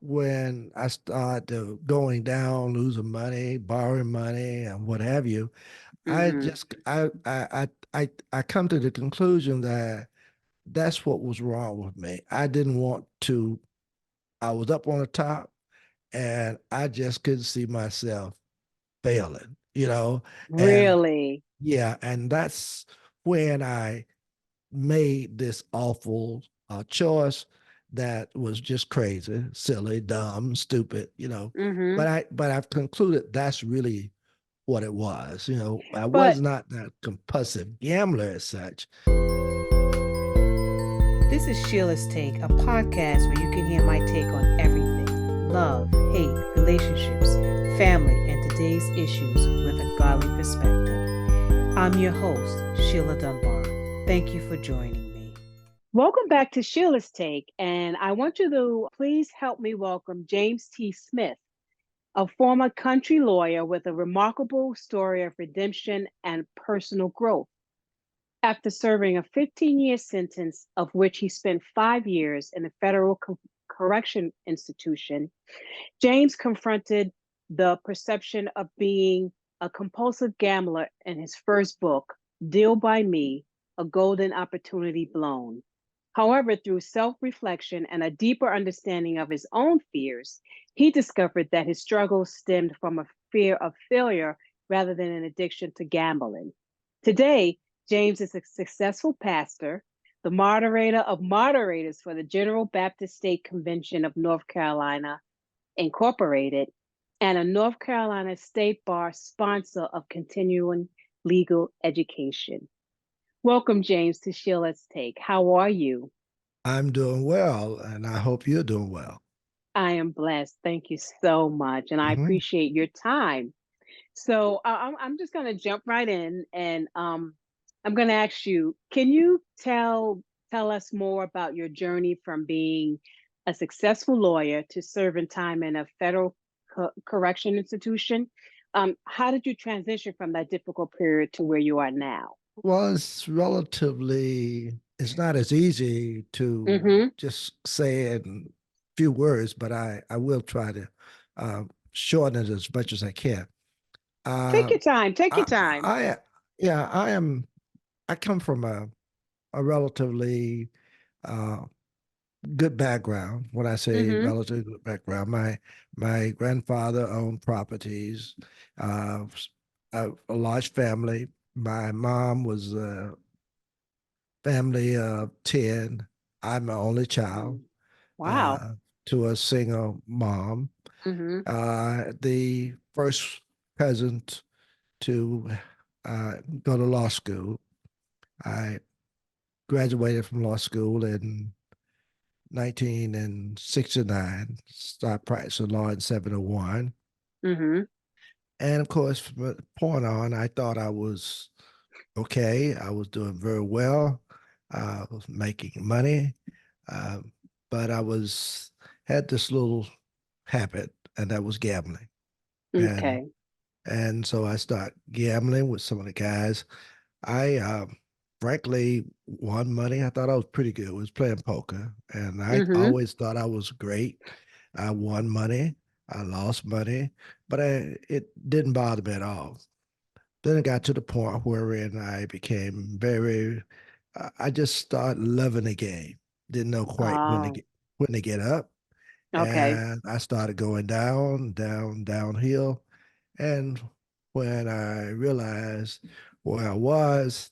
when I started going down, losing money, borrowing money, and what have you, I Mm-hmm. just I come to the conclusion that that's what was wrong with me. I didn't want to. I was up on the top, and I just couldn't see myself failing. And Really? yeah, and that's when I made this awful choice that was just crazy, silly, dumb, stupid. Mm-hmm. But I've concluded that's really what it was. I But was not that compulsive gambler as such. This is Sheila's Take, a podcast where you can hear my take on everything: love, hate, relationships, family, and today's issues with a godly perspective. I'm your host, Sheila Dunbar. Thank you for joining me. welcome back to Sheila's Take. And I want you to please help me welcome James T. Smith, a former country lawyer with a remarkable story of redemption and personal growth. After serving a 15-year sentence, of which he spent 5 years in a federal correction institution, James confronted the perception of being a compulsive gambler in his first book, Deal by Me, A Golden Opportunity Blown. However, through self reflection and a deeper understanding of his own fears, he discovered that his struggles stemmed from a fear of failure rather than an addiction to gambling. Today, James is a successful pastor, the moderator of moderators for the General Baptist State Convention of North Carolina Incorporated, and a North Carolina State Bar sponsor of continuing legal education. Welcome, James, to Sheila's Take. How are you? I'm doing well, and I hope you're doing well. I am blessed. Thank you so much. And I Hmm. appreciate your time. So I'm just going to jump right in and I'm going to ask you, can you tell us more about your journey from being a successful lawyer to serving time in a federal correction institution? How did you transition from that difficult period to where you are now? Well, it's not as easy to Mm-hmm. just say in few words, but I will try to shorten it as much as I can. Take Uh, your time. Take your I, time. I, yeah, I come from a relatively uh, good background. When I say Mm-hmm. relatively good background, my grandfather owned properties, uh, a large family. My mom was a family of 10. I'm the only child Wow. uh, to a single mom. Mm-hmm. The first cousin to go to law school. I graduated from law school in 1969, started practicing law in 701. Mm-hmm. And of course, from that point on, I thought I was okay. I was doing very well. I was making money. Uh, but I was had this little habit, and that was gambling. And Okay. and so I started gambling with some of the guys. I frankly won money. I thought I was pretty good. I was playing poker, and I Mm-hmm. always thought I was great. I won money. I lost money, but it didn't bother me at all. Then it got to the point wherein I became very. I just started loving the game. Didn't know quite Oh, when to get up, okay. and I started going down, downhill. And when I realized where I was,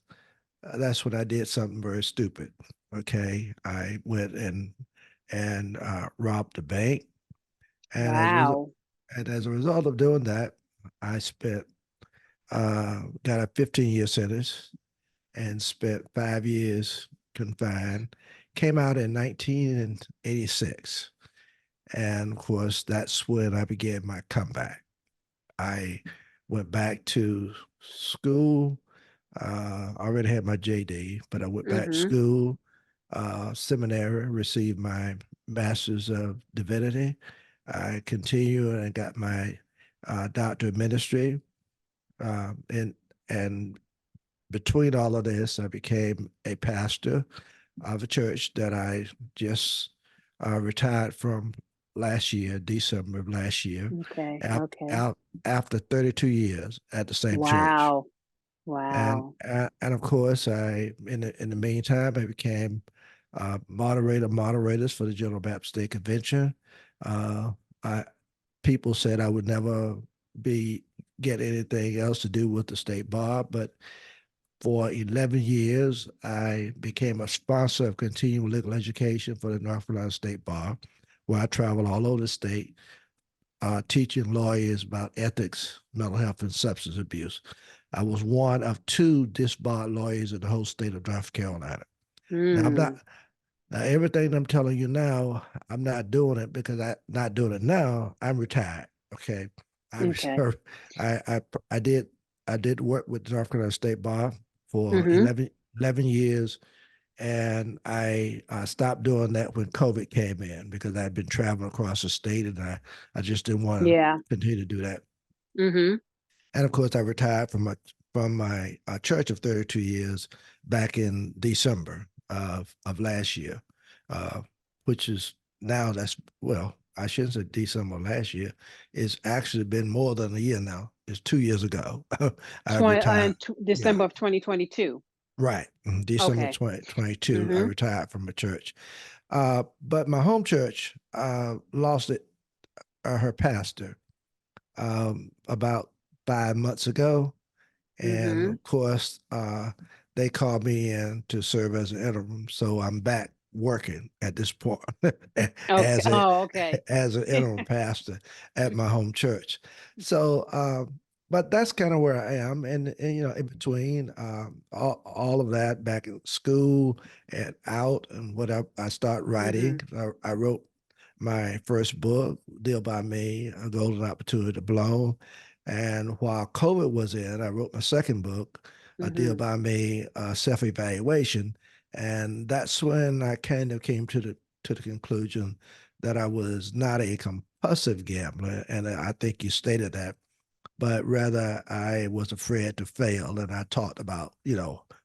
that's when I did something very stupid. Okay, I went and robbed a bank, and Wow. as a result of doing that, I spent got a 15-year sentence and spent 5 years confined. Came out in 1986, and of course, that's when I began my comeback. I went back to school. I already had my JD, but I went back to Mm-hmm. school, seminary, received my master's of divinity. I continued and got my doctor of ministry. And and between all of this, I became a pastor of a church that I just retired from last year, December of last year, Okay. after, Okay. after 32 years at the same church. Wow. Wow. And of course, in the meantime, I became moderators for the General Baptist State Convention. Uh, I People said I would never be get anything else to do with the state bar, but for 11 years, I became a sponsor of continuing legal education for the North Carolina State Bar, where I travel all over the state, teaching lawyers about ethics, mental health, and substance abuse. I was one of two disbarred lawyers in the whole state of North Carolina. Now, I'm not. Mm. Now, everything I'm telling you now, I'm not doing it because I'm not doing it now. I'm retired. Okay, I Okay. I I I did I did work with the North Carolina State Bar for Mm-hmm. 11 years, and I stopped doing that when COVID came in because I'd been traveling across the state, and I just didn't want to Yeah. continue to do that. Mm-hmm. And of course, I retired from my church of 32 years back in December of last year, uh, which is now that's well, I shouldn't say December last year. It's actually been more than a year now. It's 2 years ago. I 20 retired. Yeah, December of 2022. right. December Okay. 2022, I Mm-hmm. retired from the church. But my home church lost her pastor about 5 months ago. And Mm-hmm. of course, they called me in to serve as an interim. So I'm back working at this point Okay. as a Oh, okay. as an interim pastor at my home church. So, but that's kind of where I am, and in between all of that, back in school and out, and what I start Mm-hmm. writing. I wrote my first book, Deal by Me, A Golden Opportunity to Blow. And while COVID was in, I wrote my second book, A Deal Mm-hmm. by Me, Self-Evaluation. And that's when I kind of came to the conclusion that I was not a compulsive gambler. And I think you stated that, but rather I was afraid to fail. And I talked about,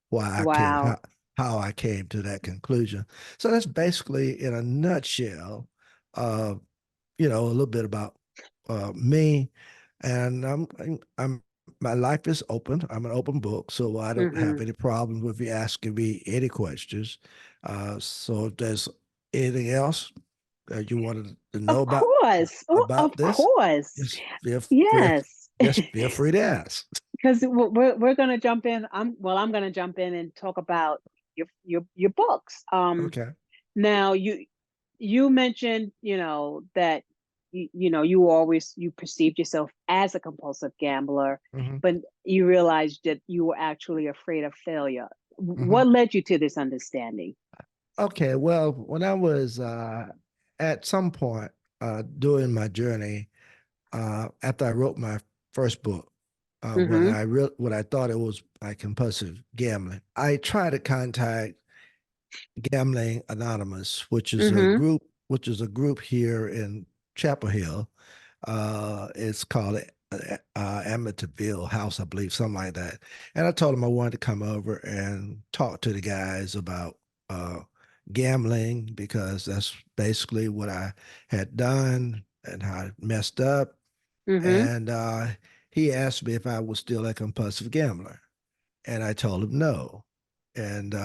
why I came, Wow. how I came to that conclusion. So that's basically in a nutshell, uh, a little bit about me, and I'm my life is open. I'm an open book, so I don't Mm-hmm. have any problem with you asking me any questions. So if there's anything else that you wanted to know Of course. Oh, about of this, course. just feel feel Yes. just feel free to ask. Because we're gonna jump in. I'm gonna jump in and talk about your books. Okay. Now you mentioned that you perceived yourself as a compulsive gambler, Hmm. but you realized that you were actually afraid of failure. Hmm. What led you to this understanding? Okay. Well, when I was at some point during my journey, after I wrote my first book, Mm-hmm. when I thought it was like compulsive gambling, I tried to contact Gambling Anonymous, Mm-hmm. which is a group here in Chapel Hill. It's called Amityville House, I believe, something like that. And I told them I wanted to come over and talk to the guys about uh, gambling because that's basically what I had done and how I messed up. Mm-hmm. And he asked me if I was still a compulsive gambler, and I told him no. And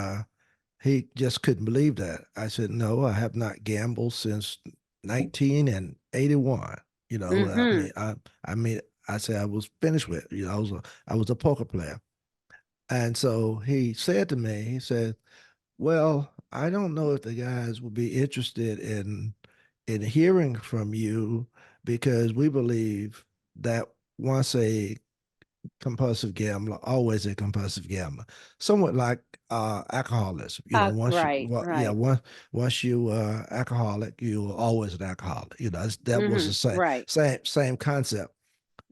he just couldn't believe that. I said, no, I have not gambled since 1981. I Mm-hmm. mean, I mean, I said I was finished with. I was a poker player. And so he said to me, he said, well, I don't know if the guys would be interested in hearing from you because we believe that once a compulsive gambler, always a compulsive gambler, somewhat like alcoholism. Right, Yeah, right. once you alcoholic, you are always an alcoholic. That was Mm-hmm. the same Right. same concept.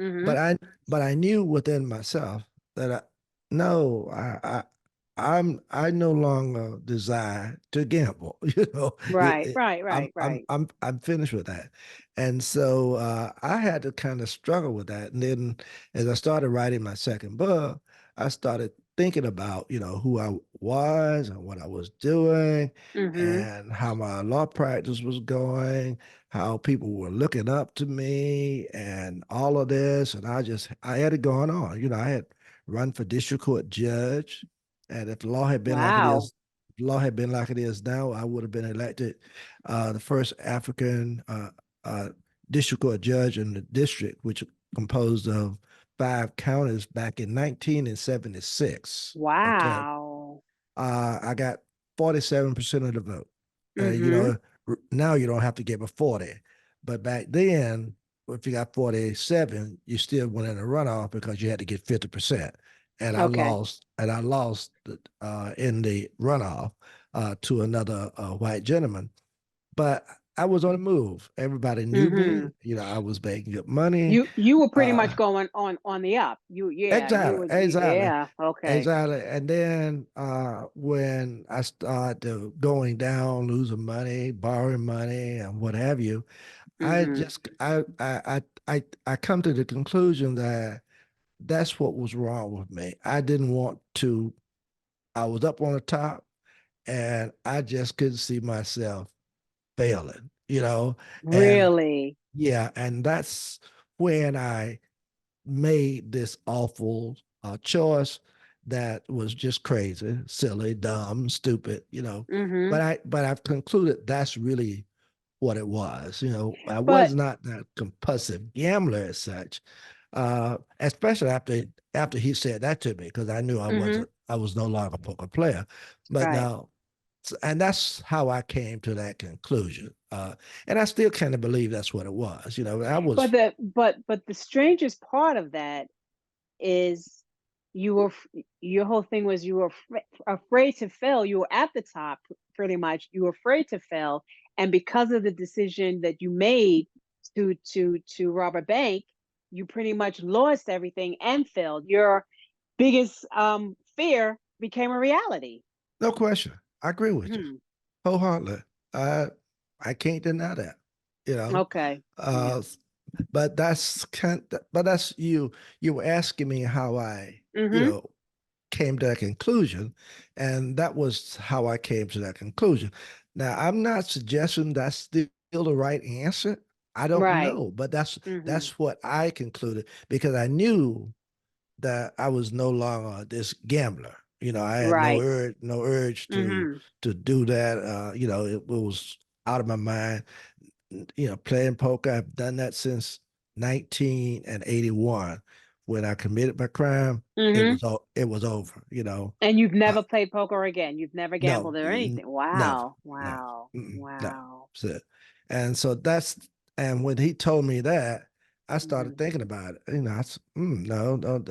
Mm-hmm. But I knew within myself that no, I no longer desire to gamble. Right, right, I'm right, I'm right. I'm I'm finished with that, and so I had to kind of struggle with that. And then as I started writing my second book, I started thinking about, who I was and what I was doing Mm-hmm. and how my law practice was going, how people were looking up to me and all of this. And I had it going on. I had run for district court judge. And if the law had been like it Wow. is, law had been like it is now, I would have been elected the first African uh, district court judge in the district, which composed of 5 counties back in 1976. Okay. Wow. I got 47% of the vote. Mm-hmm. Now you don't have to give a 40. But back then, if you got 47, you still went in a runoff because you had to get 50%. Okay. And I lost in the runoff to another white gentleman. But I was on the move. Everybody knew Mm-hmm. me. I was making good money. You were pretty Uh, much going on the up. You exactly, was exactly. yeah, okay. Exactly. And then when I started going down, losing money, borrowing money, and what have you, I Mm-hmm. just I come to the conclusion that that's what was wrong with me. I didn't want to. I was up on the top, and I just couldn't see myself failing. And Really? yeah, and that's when I made this awful choice that was just crazy, silly, dumb, stupid, Mm-hmm. But I've concluded that's really what it was. I But was not that compulsive gambler as such. Especially after he said that to me, because I knew mm-hmm. I was no longer a poker player. But Right. now, and that's how I came to that conclusion. And I still kind of believe that's what it was. I was. But the strangest part of that is you were your whole thing was you were afraid to fail. You were at the top pretty much. You were afraid to fail, and because of the decision that you made to rob a bank, you pretty much lost everything and failed. Your biggest fear became a reality. No question. I agree with you Hmm. wholeheartedly. I I can't deny that. You know, Okay. Yeah. uh, but that's you. You were asking me how I Mm-hmm. came to that conclusion, and that was how I came to that conclusion. Now I'm not suggesting that's still the right answer. I don't Right. know, but Mm-hmm. that's what I concluded because I knew that I was no longer this gambler. I had Right. no urge Mm-hmm. to do that. It was out of my mind. Playing poker, I've done that since 1981. When I committed my crime, Mm-hmm. it was over. And you've Uh, never played poker again. You've never no, gambled or anything. never, Wow. no, Wow. no. Wow. So, and so and when he told me that, I Mm-hmm. started thinking about it. No, no,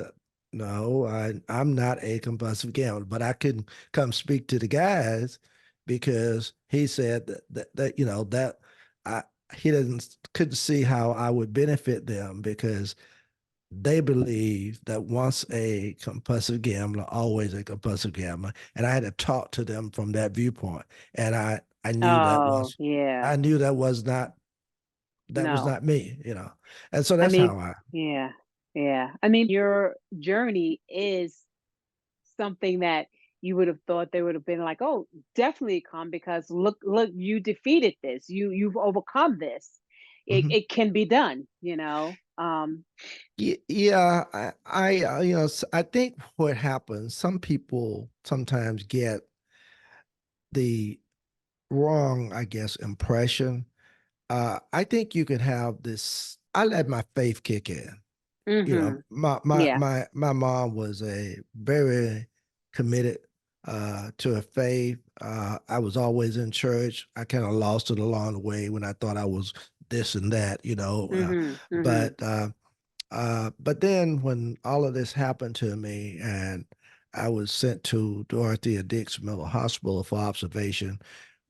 no, I'm not a compulsive gambler, but I couldn't come speak to the guys because he said that I he didn't couldn't see how I would benefit them because they believe that once a compulsive gambler, always a compulsive gambler. And I had to talk to them from that viewpoint. And I knew Oh, yeah. I knew that was No. not me. And so I that's mean, how I. yeah. Yeah. I mean, your journey is something that you would have thought they would have been like, "Oh, definitely come because look, you defeated this. You've overcome this. Mhm. It can be done." Yeah, I think what happens, some people sometimes get the wrong, I guess, impression. I think you can have this. I let my faith kick in. Mhm. Yeah. My mom was a very committed to her faith. I was always in church. I kind of lost it along the way when I thought I was this and that, Mhm. Mhm. but but then when all of this happened to me and I was sent to Dorothea Dix Mental Hospital for observation,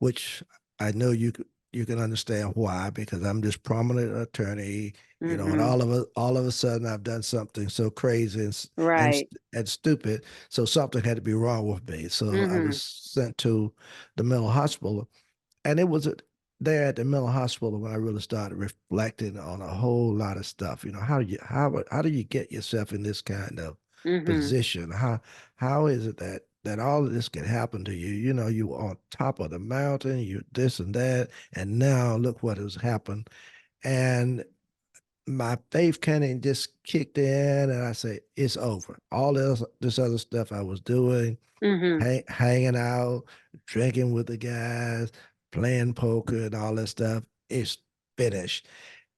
which I know you can understand why, because I'm this prominent attorney, and Mhm. all of a sudden I've done something so crazy Right. and stupid. So something had to be wrong with me. So I was Mhm. sent to the mental hospital. And it was there at the mental hospital when I really started reflecting on a whole lot of stuff. How do you get yourself in this kind of Mm-hmm. position. How is it that all of this can happen to you? You know, you on top of the mountain, you this and that, and now look what has happened. And my faith kind of just kicked in, and I say, it's over. All this other stuff I was doing, Mm-hmm. hanging out, drinking with the guys, playing poker and all that stuff, it's finished.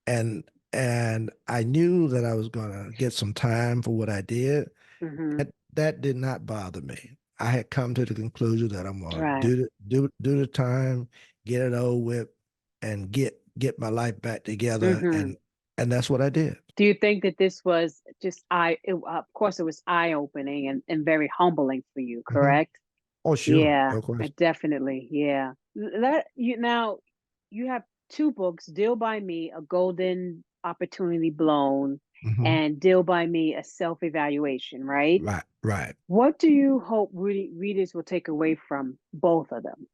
And and I knew that I was gonna get some time for what I did. Mm-hmm. That did not bother me. I had come to the conclusion that I'm gonna Right. do the time, get it over with, and get my life back together. Mm-hmm. And that's what I did. Do you think that this was just of course it was eye-opening and very humbling for you, Hmm. correct? Oh, sure, Yeah, of course. definitely. Yeah. That you now you have two books, Deal by Me, A Golden Opportunity Blown, Hmm. and Deal by Me, A Self-Evaluation, right? Right, right. What do you hope readers will take away from both of them?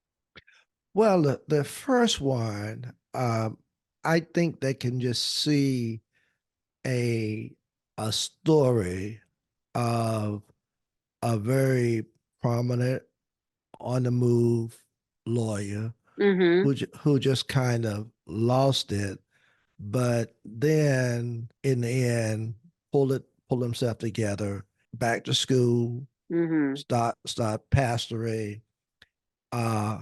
Well, the first one, I think they can just see a a story of a very prominent, on the move lawyer Mm-hmm. who just kind of lost it, but then in the end pull himself together, back to school, Mm-hmm. start pastoring, uh,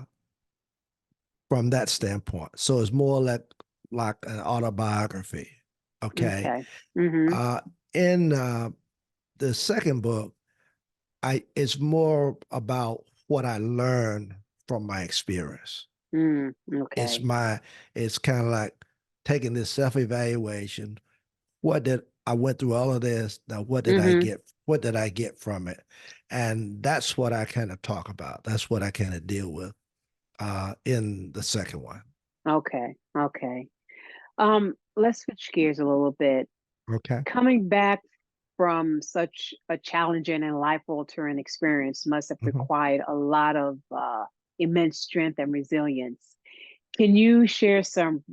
from that standpoint. So it's more like an autobiography. Okay. Okay. Mm-hmm. Uh, in the second book, I it's more about what I learned from my experience. Mm, It's okay. my it's kind of like taking this self-evaluation. What did I went through all of this? Now what did I Mm-hmm. get? What did I get from it? And that's what I kind of talk about. That's what I kind of deal with in the second one. Okay. Okay. Let's switch gears a little bit. Okay. Coming back from such a challenging and life-altering experience must have Mhm. required a lot of immense strength and resilience. Can you share some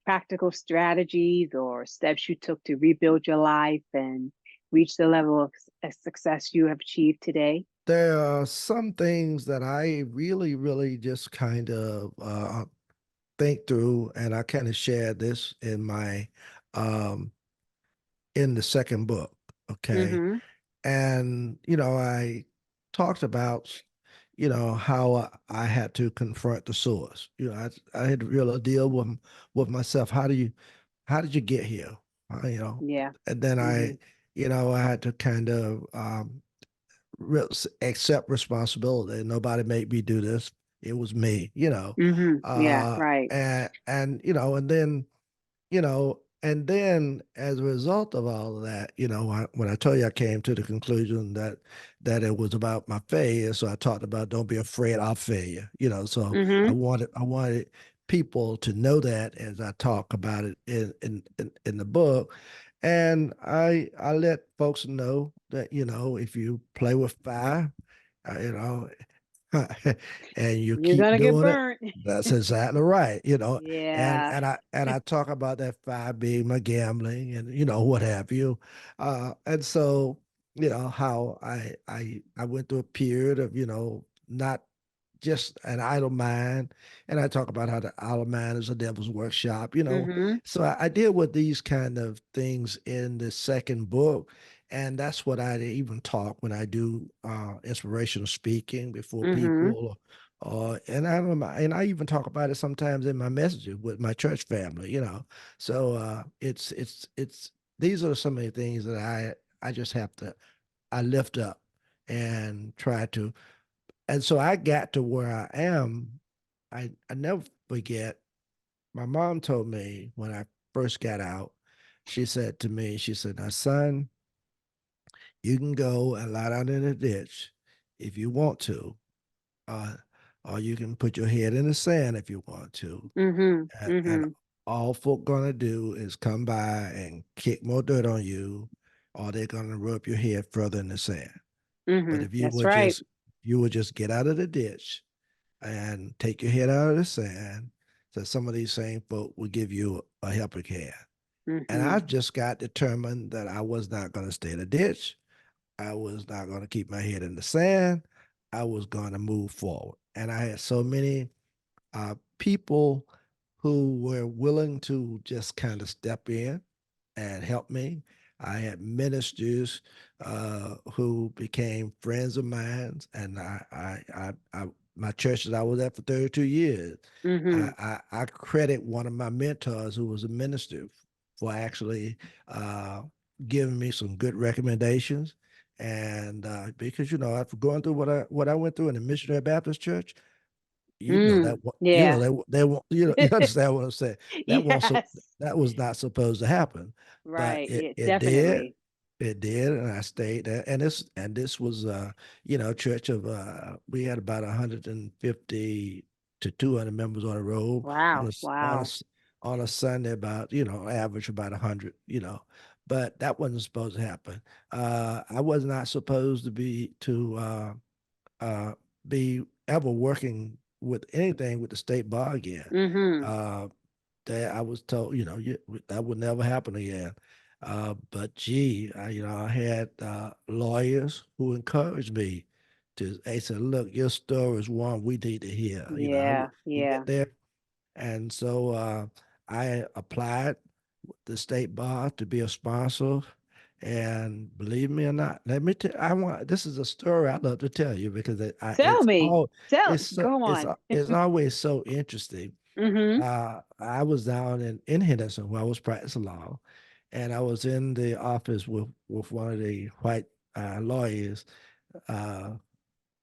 practical strategies or steps you took to rebuild your life and reach the level of success you have achieved today? There are some things that I really, really just kind of think through, and I kind of shared this um, in the second book. Okay, Mm-hmm. and I talked about how I had to confront the source. I had to really deal with myself. How did you get here? Yeah. And then Mm-hmm. I had to kind of accept responsibility. Nobody made me do this. It was me, Mm-hmm. Yeah. Right. and then as a result of all of that, when I told you I came to the conclusion that it was about my failure, so I talked about don't be afraid of failure, so Mm-hmm. I wanted people to know that as I talk about it in the book. And I let folks know that, if you play with fire, you know, and you You're keep gonna get doing it, burnt. that's exactly right, and Yeah. I talk about that fire being my gambling and what have you, and so how I went through a period of not just an idle mind. And I talk about how the idle mind is a devil's workshop, Mm-hmm. So I deal with these kind of things in the second book. And that's what I even talk when I do inspirational speaking before Mm-hmm. people. And I even talk about it sometimes in my messages with my church family, So it's these are some of the things that I just have to I lift up and try to, and so I got to where I am. I never forget. My mom told me when I first got out, she said to me, she said, "Now, son, you can go and lie down in a ditch if you want to, uh, or you can put your head in the sand if you want to. Mm-hmm. And Mm-hmm. all folk gonna do is come by and kick more dirt on you, or they're gonna rub your head further in the sand. But Mm-hmm. if That's right. you would just get out of the ditch and take your head out of the sand, so some of these same folk will give you a helping hand." And Mm-hmm. I just got determined that I was not going to stay in a ditch. I was not going to keep my head in the sand. I was going to move forward. And I had so many people who were willing to just kind of step in and help me. I had ministers who became friends of mine, and my church that I was at for 32 years. Mm-hmm. I credit one of my mentors who was a minister for actually uh, giving me some good recommendations. And because after going through what I went through in the Missionary Baptist Church, Mm. you know Yeah. they won't you understand what I'm saying. That was so Yes. that was not supposed to happen, but Right. it Yeah, it did. definitely. It did, and I stayed there. And this was church of we had about 150 to 200 members on the road on Wow. on a Wow. on a Sunday, about average about 100, but that wasn't supposed to happen. I was not supposed uh, be ever working with anything with the state bar again. Mm-hmm. Uh, that I was told, that would never happen again. But gee, I had lawyers who encouraged me to. They said, "Look, your story is one we need to hear." Yeah. You Yeah. get there, and so I applied the state bar to be a sponsor. And believe me or not, let me tell. I want. This is a story I love to tell you because Tell me. Tell. Go it's on. it's always so interesting. Mm-hmm. I was down in Henderson where I was practicing law, and I was in the office with one of the white lawyers. Uh,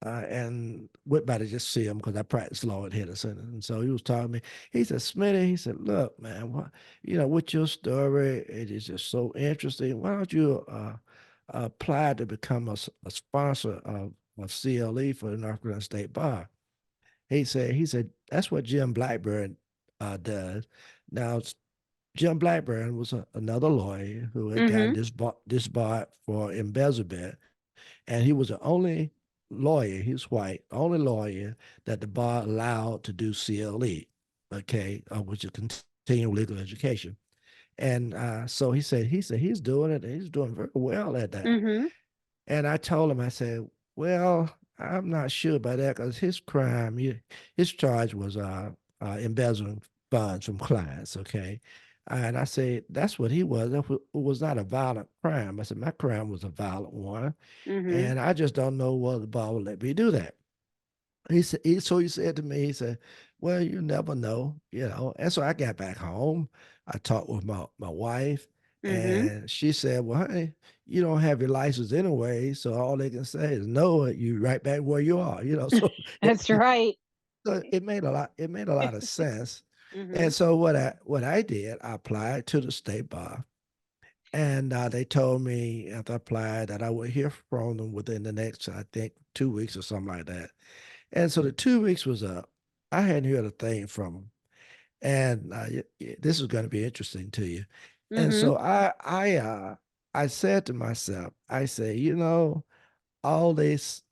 and went by to just see him because I practiced law at Henderson. And so he was talking to me. He said, Smitty, he said, look, man, with your story, it is just so interesting. Why don't you apply to become a sponsor of CLE for the North Carolina State Bar? He said, that's what Jim Blackburn does. Now, Jim Blackburn was another lawyer who had gotten Mm-hmm. disbarred for embezzlement, and he was the only lawyer. He was white, only lawyer that the bar allowed to do CLE, okay, which is continuing legal education. And so he said he's doing it. He's doing very well at that. Mm-hmm. And I told him, I said, well, I'm not sure about that because his charge was embezzling funds from clients. Okay. And I said, that's what he was. It was not a violent crime. I said, my crime was a violent one. Mm-hmm. And I just don't know whether the bar will let me do that. So he said to me, he said, well, you never know. And so I got back home. I talked with my wife, Mm-hmm. and she said, well, honey, you don't have your license anyway. So all they can say is no, you right back where you are. That's right. So it made a lot of sense. Mm-hmm. And so what I did, I applied to the state bar. And they told me after I applied that I would hear from them within the next, I think, 2 weeks or something like that. And so the 2 weeks was up. I hadn't heard a thing from him, and this is going to be interesting to you. And Mm-hmm. so I said to myself, I say, all this,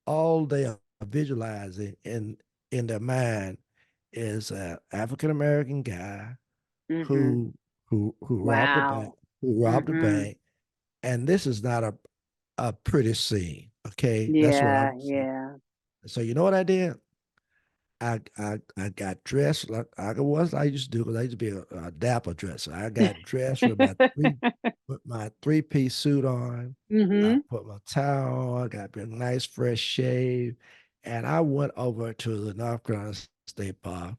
all they are visualizing in their mind is an African American guy Mm-hmm. who robbed a bank, Wow. Mm-hmm. and this is not a pretty scene. Okay, that's what Yeah. I'm saying. Yeah. So you know what I did? I got dressed like I was I used to do because I used to be a dapper dresser. I got dressed with my 3-piece suit on. I Mm-hmm. put my towel on, got a nice fresh shave, and I went over to the North Carolina State Bar,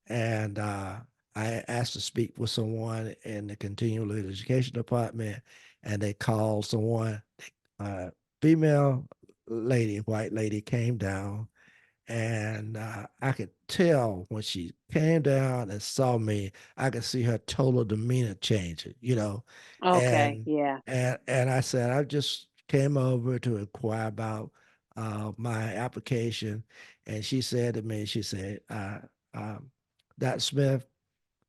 and I asked to speak with someone in the continuing education department, and they called someone, uh, female lady, white lady came down, and I could tell when she came down and saw me, I could see her total demeanor changing. Okay. And Yeah. and I said, I just came over to inquire about my application. And she said to me, she said, um, Dr. Smith,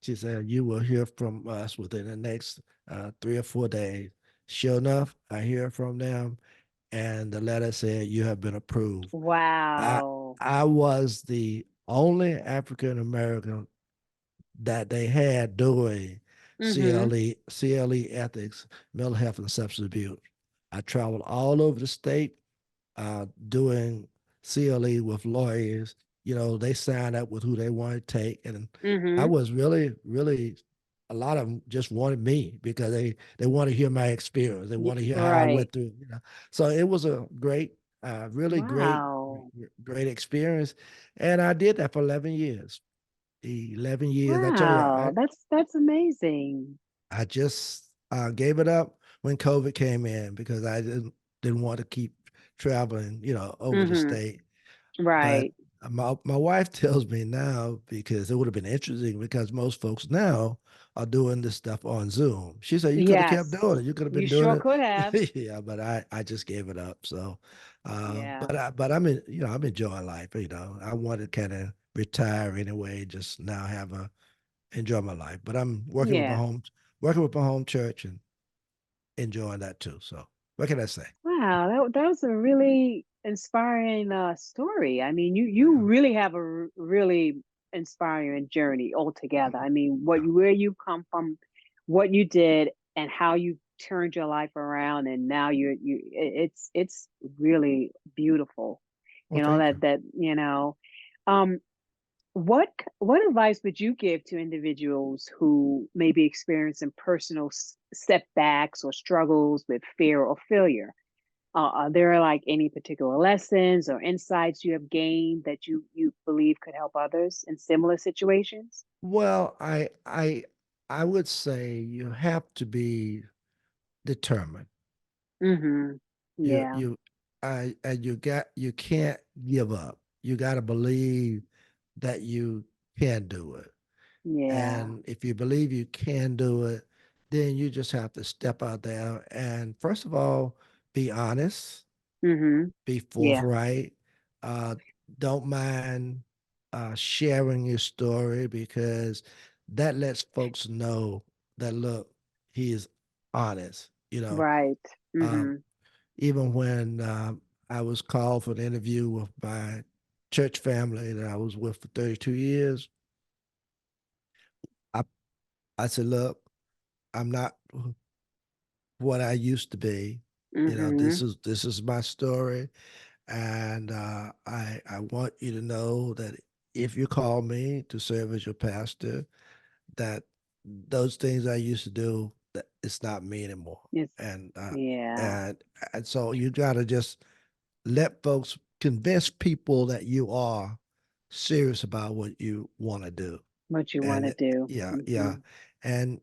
she said, you will hear from us within the next 3 or 4 days. Sure enough, I hear from them, and the letter said, you have been approved. I Wow. I was the only African American that they had doing Mm-hmm. CLE ethics, mental health, and substance abuse. I traveled all over the state doing CLE with lawyers. You know, they signed up with who they want to take, and I Mm-hmm. was really, really. A lot of them just wanted me because they want to hear my experience. They want to hear how I Right. went through. So it was a great, really great, Wow. great experience, and I did that for 11 years. 11 years. I tell you, Wow. That's amazing. I just gave it up when COVID came in because I didn't want to keep traveling, over the Mm-hmm. state. But Right. my wife tells me now because it would have been interesting because most folks now are doing this stuff on Zoom. She said you could have kept Yes. doing it. You could have You been doing sure could have. it. Yeah, but I just gave it up. So, Yeah. but I'm enjoying life. I want to kind of retire anyway. Just now have a enjoy my life. But I'm Yeah. working with my home church and enjoying that too. So what can I say? Wow, that was a really inspiring story. I mean, you Yeah. really have a really inspiring journey altogether. I mean, Yeah. where you come from, what you did, and how you turned your life around, and now it's really beautiful. Well, thank you. Um, what advice would you give to individuals who may be experiencing personal setbacks or struggles with fear or failure? Are there like any particular lessons or insights you have gained that you believe could help others in similar situations? Well, I would say you have to be determined. Mm-hmm. You Yeah. you and you can't give up. You got to believe that you can do it. Yeah. And if you believe you can do it, then you just have to step out there and first of all, be honest, Mm-hmm. be Yeah. forthright. Uh, don't mind sharing your story because that lets folks know that look, he is honest. Right. Um, Mm-hmm. even when I was called for an interview with my church family that I was with for 32 years, I I said, look, I'm not what I used to be. Mm-hmm. This is my story. And I want you to know that if you call me to serve as your pastor, that those things I used to do, that it's not me anymore. It's And yeah. and and so you gotta just let folks convince people that you are serious about what you want to do. What you want to And do. yeah, yeah, Mm-hmm.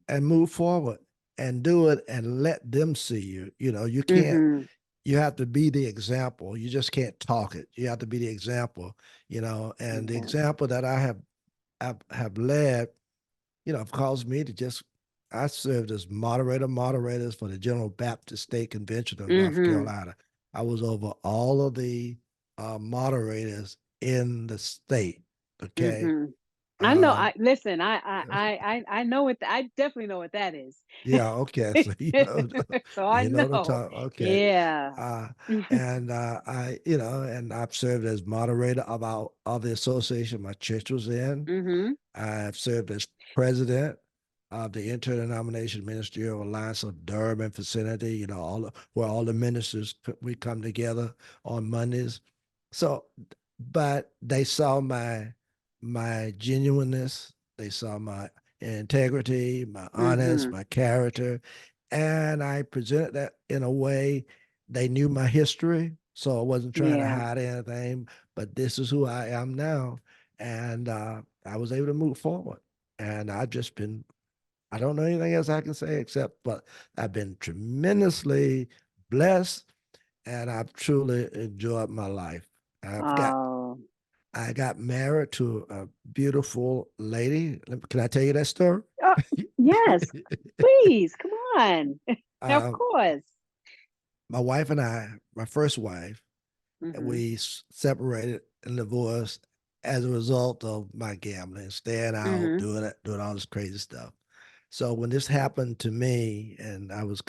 and move forward and do it and let them see you. You can't Mm-hmm. you have to be the example. You just can't talk it. You have to be the example, and the Yeah. example that I have led, have caused me to just I served as moderators for the General Baptist State Convention of North Mm-hmm. Carolina. I was over all of the moderators in the state. Okay. Mm-hmm. I know. Um, I listen. I know what. I definitely know what that is. yeah, okay. So So I you know the know. time. Okay. Yeah. Uh, and and I've served as moderator of the association my church was in. Mm-hmm. I've served as president of the Interdenominational Ministerial Alliance of Durham and vicinity, where all the ministers we come together on Mondays. So, but they saw my genuineness, they saw my integrity, my honest, Mm-hmm. my character, and I presented that in a way they knew my history, so I wasn't trying to Yeah. hide anything. But this is who I am now, and I was able to move forward. And I've just been, I don't know anything else I can say except, but I've been tremendously blessed and I've truly enjoyed my life. I've got, Oh. I got married to a beautiful lady. Can I tell you that story? Oh, yes. Please, come on. Of um, course. my wife and I, my first wife, Mm-hmm. we separated and divorced as a result of my gambling, staying out, Mm-hmm. doing all this crazy stuff. So when this happened to me and I was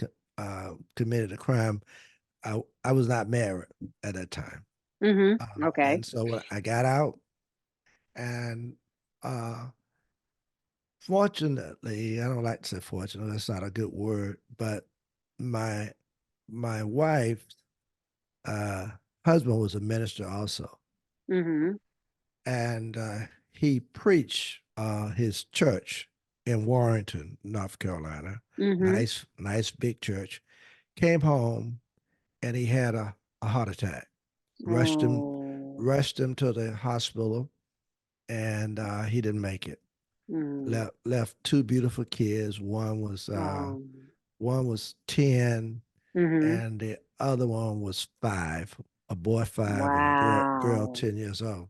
committed a crime, I was not married at that time. Mm-hmm. Okay. And so when I got out, and uh, fortunately, I don't like to say fortunately, that's not a good word, but my my wife's husband was a minister also, Mm-hmm. and he preached his church in Warrenton, North Carolina. Mm-hmm. Nice big church. Came home and he had a heart attack. Rushed him, Oh. rushed him to the hospital, and he didn't make it. Mm. Left two beautiful kids. One was 10, Mm-hmm. and the other one was 5. A boy 5 and a girl Wow. 10 years old.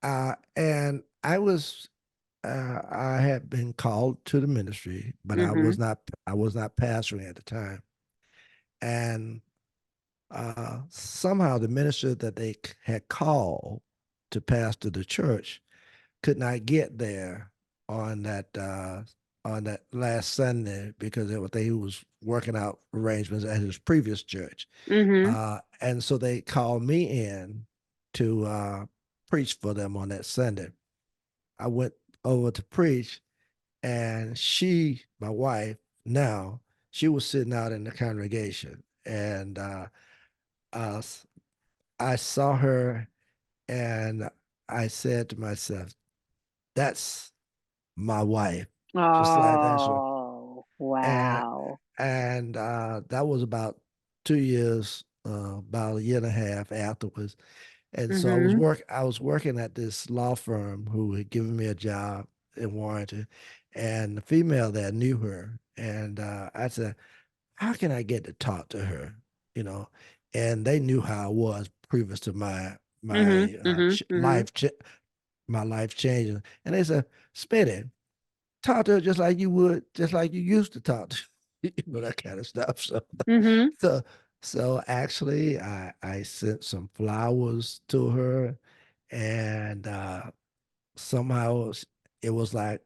And I had been called to the ministry, but Mm-hmm. I was not pastoring at the time. And somehow the minister that they had called to pastor the church could not get there on that last Sunday because he was working out arrangements at his previous church. Mm-hmm. And so they called me in to preach for them on that Sunday. I went over to preach, and my wife, now, she was sitting out in the congregation, and uh, I saw her, and I said to myself, "That's my wife," just like that. So, Oh, and wow. that was about 2 years, about a year and a half afterwards. And so Mm-hmm. I was working at this law firm who had given me a job in Warrington, and the female there knew her, and I said, "How can I get to talk to her?" You know, and they knew how I was previous to Mm-hmm. Mm-hmm. Mm-hmm. my life changing, and they said, "Smitty, talk to her just like you would, just like you used to talk to," that kind of stuff. So, Mm-hmm. so, so actually, I sent some flowers to her, and somehow it was like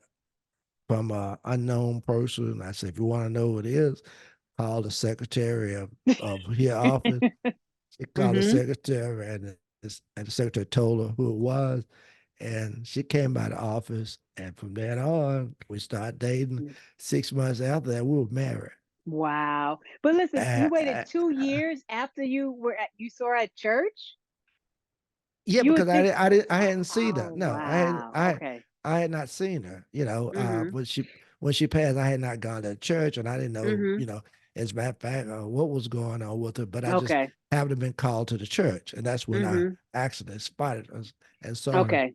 from an unknown person. I said, "If you want to know who it is, call the secretary of her office." She called the Mm-hmm. secretary, and the secretary told her who it was. And she came by the office, and from then on, we started dating. 6 months after that, we were married. Wow. But listen, you Uh, waited uh, 2 years after you saw her at church? yeah, You because would think, I hadn't seen her. oh, No, wow. Okay. I had not seen her. Mm-hmm. When she passed, I had not gone to church, and I didn't know. Mm-hmm. As a matter of fact, what was going on with her. But I just Okay. happened to been called to the church, and that's when I Mm-hmm. actually spotted her and saw her. Okay.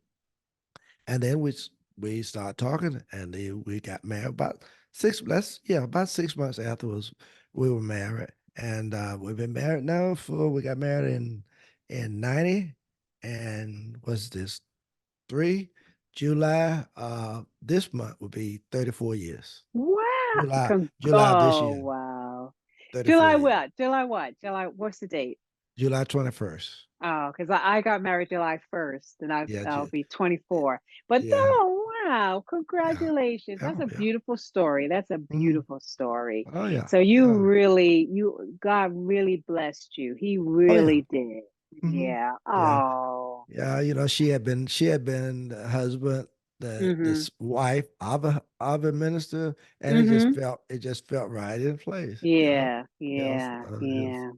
And then we started talking, and then we got married about 6 months afterwards. We were married, and we've been married now for we got married in 90, and what's this, 3 July, this month will be 34 years. Wow. July this Oh, year, wow. 34 July years. what? July what? July, what's the date? July 21st. Oh, because I got married July 1st and Yeah, I'll be 24. But yeah, oh, wow. yeah, Congratulations. That's oh a yeah. beautiful story. That's a Mhm. beautiful story. Oh yeah, So yeah, God really blessed you. He oh yeah. really did. Hmm. Yeah. Yeah. Oh. Yeah, she had been the husband, Mm-hmm. this wife of a minister, and Mm-hmm. it just felt right in place. Yeah. So, Yeah. it was Yeah.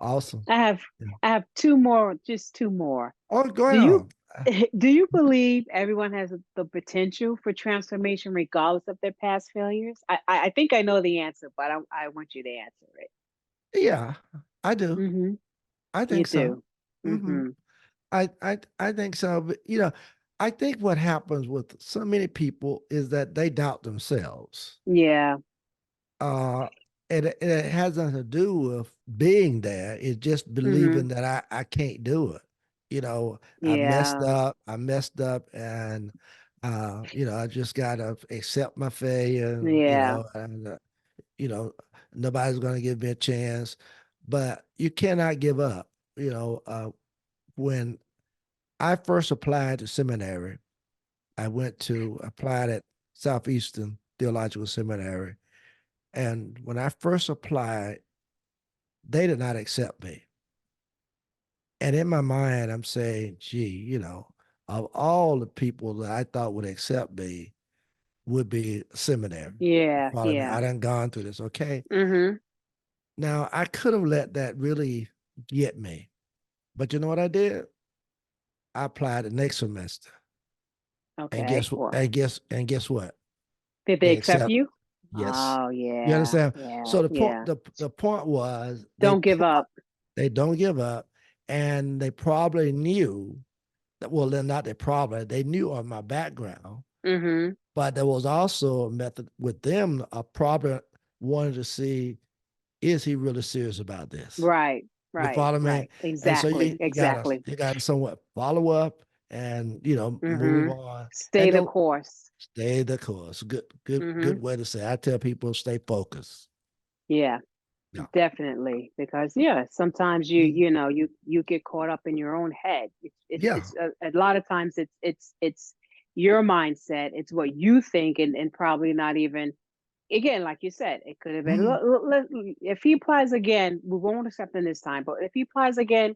awesome. I have Yeah. I have two more, just two more. Oh, go Do ahead you on. do you believe everyone has the potential for transformation regardless of their past failures? I think I know the answer, but I want you to answer it. Yeah, I do. Mm-hmm. I You think so. do. Hmm. Mm-hmm. I think so. But I think what happens with so many people is that they doubt themselves. Yeah. uh it has nothing to do with being there. It's just Mm-hmm. believing that I can't do it. Yeah. I messed up, and I just gotta accept my failure. Yeah. And you know nobody's gonna give me a chance. But you cannot give up. When I first applied to seminary, I went to applied at Southeastern Theological Seminary, and when I first applied, they did not accept me. And in my mind, I'm saying, gee, of all the people that I thought would accept me would be seminary. Yeah. Follow me. Yeah. I done gone through this. Okay. Mm-hmm. Now, I could have let that really get me, but you know what I did? I applied the next semester, and Okay. Well, guess what? did they They accept accept. you? Yes, Oh you yeah, understand. yeah, So yeah. the point was Don't give up. they don't give up, and they probably knew that. Well, they're not. They knew of my background, Mm-hmm. but there was also a method with them. I probably wanted to see, is he really serious about this? Right, You right, follow me? right. And so Exactly, exactly. you gotta somewhat follow up and move Mm-hmm. on Stay and the don't course. stay the course. Mm-hmm. Good way to say. I tell people stay focused. Yeah. Yeah. Definitely, because yeah, sometimes Mhm. you get caught up in your own head. Yeah. It's a lot of times it's your mindset. It's what you think, and probably not even again, like you said, it could have been. Mhm. If he applies again, we won't accept him this time. But if he applies again,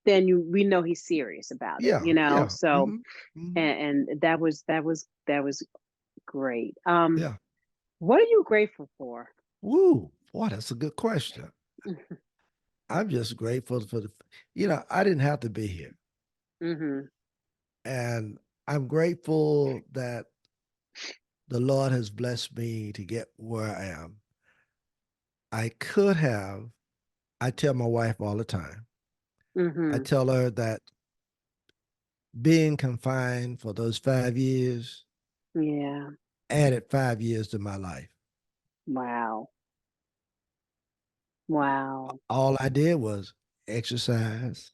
then we know he's serious about it. Yeah. Yeah. So Mhm. and that was great. Yeah. What are you grateful for? Woo. Boy, that's a good question. I'm just grateful for I didn't have to be here. Mm-hmm. And I'm grateful that the Lord has blessed me to get where I am. I could have, I tell my wife all the time, I Mm-hmm. tell her that being confined for those 5 years Yeah. added 5 years to my life. Wow. Wow. All I did was exercise,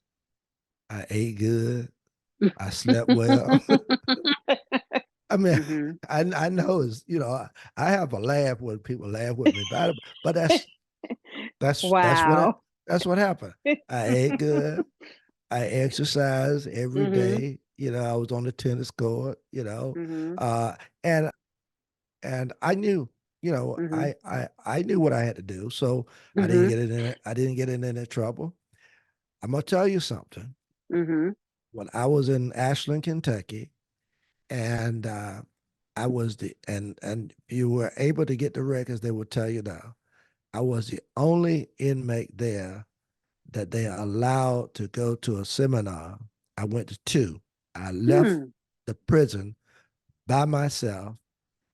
I ate good, I slept well. I mean, Mhm. I know I have a laugh when people laugh with me about it, but Wow. that's what happened. I ate good, I exercised every Mhm. day. I was on the tennis court. Mhm. Uh, and I knew, Mhm. I knew what I had to do, so Mhm. I didn't get in any trouble. I'm gonna tell you something. Mhm. When I was in Ashland, Kentucky, and I was and you were able to get the records, they will tell you now. I was the only inmate there that they allowed to go to a seminar. I went to two. I left Hmm. the prison by myself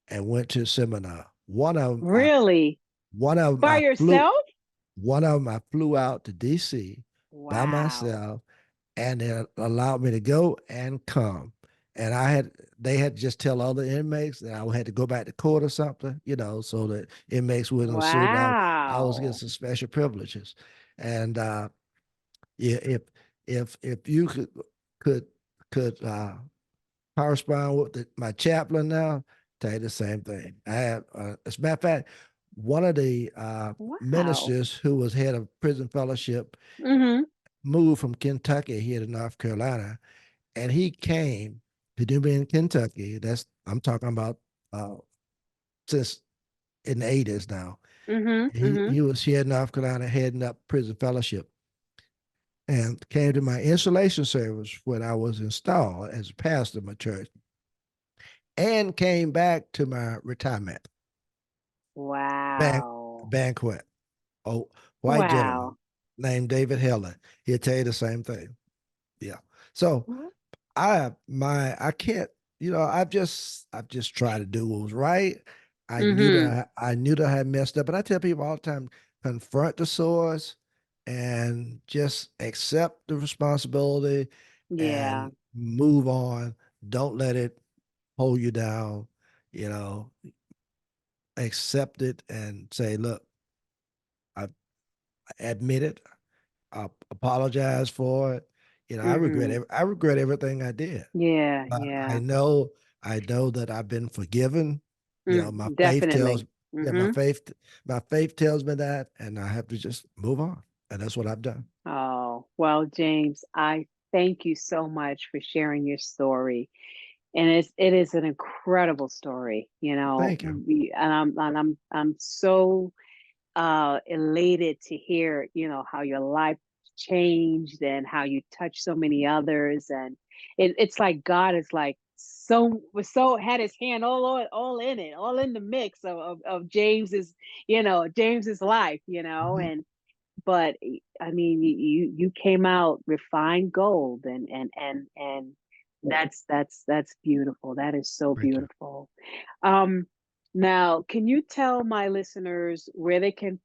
and went to a seminar. Really? By yourself? One of them I flew out to DC by Wow. myself, and they allowed me to go and come. And they had to just tell other inmates that I had to go back to court or something, so that inmates wouldn't assume I was getting Wow. some special privileges. And yeah, if you could could correspond with my chaplain now, tell you the same thing. I had, as a matter of fact, one of the Wow. ministers who was head of prison fellowship Mhm. moved from Kentucky here to North Carolina, and he came to do me in Kentucky. I'm talking about uh, since in the 80s now. Mhm. He Mhm. was here in North Carolina heading up prison fellowship and came to my installation service when I was installed as a pastor of my church and came back to my retirement ban- Wow. banquet. Oh, white gentleman Wow. named David Helen. He'll tell you the same thing. Yeah. So I can't, I've just tried to do what was right. Mhm. I knew that I had messed up, but I tell people all the time, confront the source and just accept the responsibility Yeah. and move on. Don't let it hold you down. You know, accept it and say, look, I admit it. I apologize for it. Mhm. I regret everything I did. Yeah, But yeah. I know that I've been forgiven. My faith tells Definitely. yeah, Mhm. my faith tells me that, and I have to just move on. And that's what I've done. Oh, well, James, I thank you so much for sharing your story. And it is an incredible story, Thank you. I'm so elated to hear, how your life changed and how you touched so many others. And it's like God is like was so had his hand all in it, all in the mix of James's, James's life, Mhm. and but I mean, you came out refined gold, and that's beautiful. That is so Thank you. beautiful. Um, Now, can you tell my listeners where they can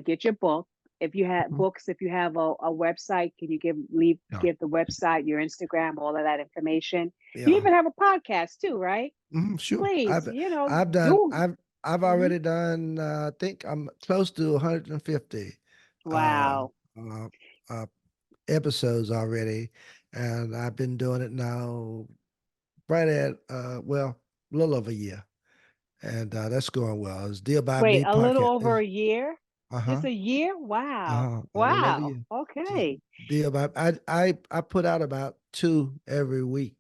get your book? If you have Mhm. books, if you have a website, can you Yeah. give the website, your Instagram, all of that information? You Yeah. even have a podcast too, right? Sure. Please, I've done do. I've Mhm. already done I think I'm close to 150 uh, Wow. uh, uh, episodes already, and I've been doing it now right at well a little over a year, and that's going well. It's Deal by Wait, Me a little podcast. over a year? Uh-huh. Just a year? Wow. A little over a Wow. year. Just Okay. Deal by I put out about two every week.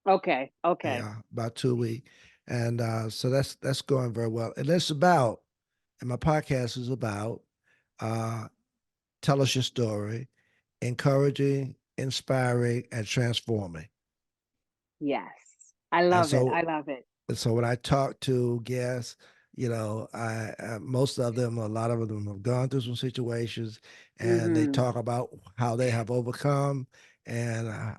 Okay. Okay. Yeah, about 2 week, and so that's going very well. And it's about, and my podcast is about, uh, tell us your story, encouraging, inspiring, and transforming. Yes. I And love it. so, I love it. when I talk to guests, most of them, a lot of them have gone through some situations, and they Mhm. talk about how they have overcome, and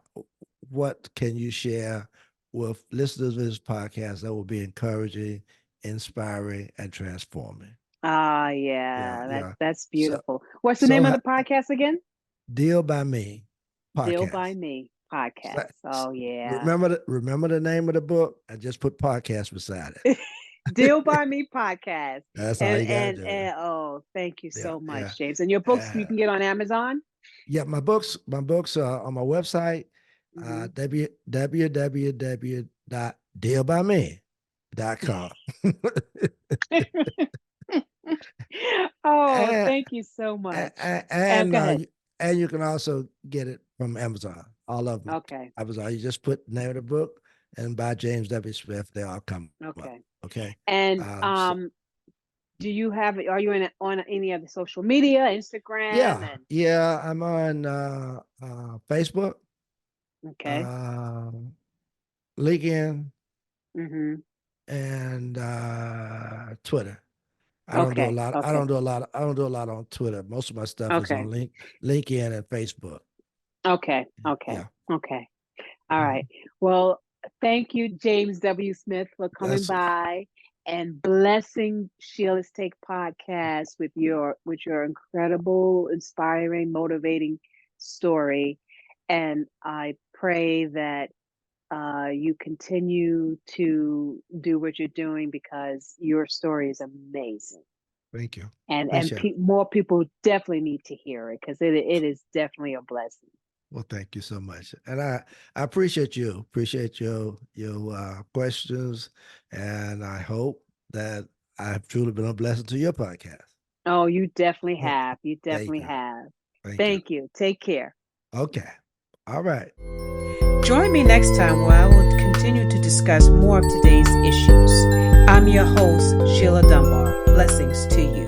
what can you share with listeners of this podcast that will be encouraging, inspiring, and transforming. Ah, Yeah, yeah. yeah. That's So, beautiful. What's the so name of ha- the podcast again? Deal by Me Deal by podcast. Me So- podcast. s- Oh yeah. remember the name of the book, and just put podcast beside it. Deal by Me podcast. That's all And you got to do. oh, thank you Yeah, so yeah. much, James. And your books you Uh, can get on Amazon? yeah, my books are on my website, Hmm. www.dealbyme.com. Oh, and thank you so much. and Go and, uh, ahead. you- and you can also get it from Amazon. All of them. Okay. Amazon. You just put the name of the book and by James W. Smith. They all come up. Okay. Okay. And So do you have are you on any of the social media, Instagram yeah, and yeah. I'm on Facebook, okay. uh, LinkedIn, Mhm. and Twitter. I don't do a Okay. lot. I Okay. don't do a lot. I don't do a lot on Twitter. Most of my stuff is Okay. on LinkedIn and Facebook. Okay. Okay. Yeah. Okay. All right. Mhm. Well, thank you, James W. Smith, for coming That's by and blessing Sheila's Take podcast with your incredible, inspiring, motivating story. And I pray that you continue to do what you're doing because your story is amazing. Thank you. And Appreciate it. more people definitely need to hear it because it is definitely a blessing. Well, thank you so much, and I appreciate you. Appreciate your questions, and I hope that I've truly been a blessing to your podcast. Oh, you definitely Oh, have. You thank definitely you. have. Thank you. Thank you. Take care. Okay. All right. Join me next time where I will continue to discuss more of today's issues. I'm your host, Sheila Dunbar. Blessings to you.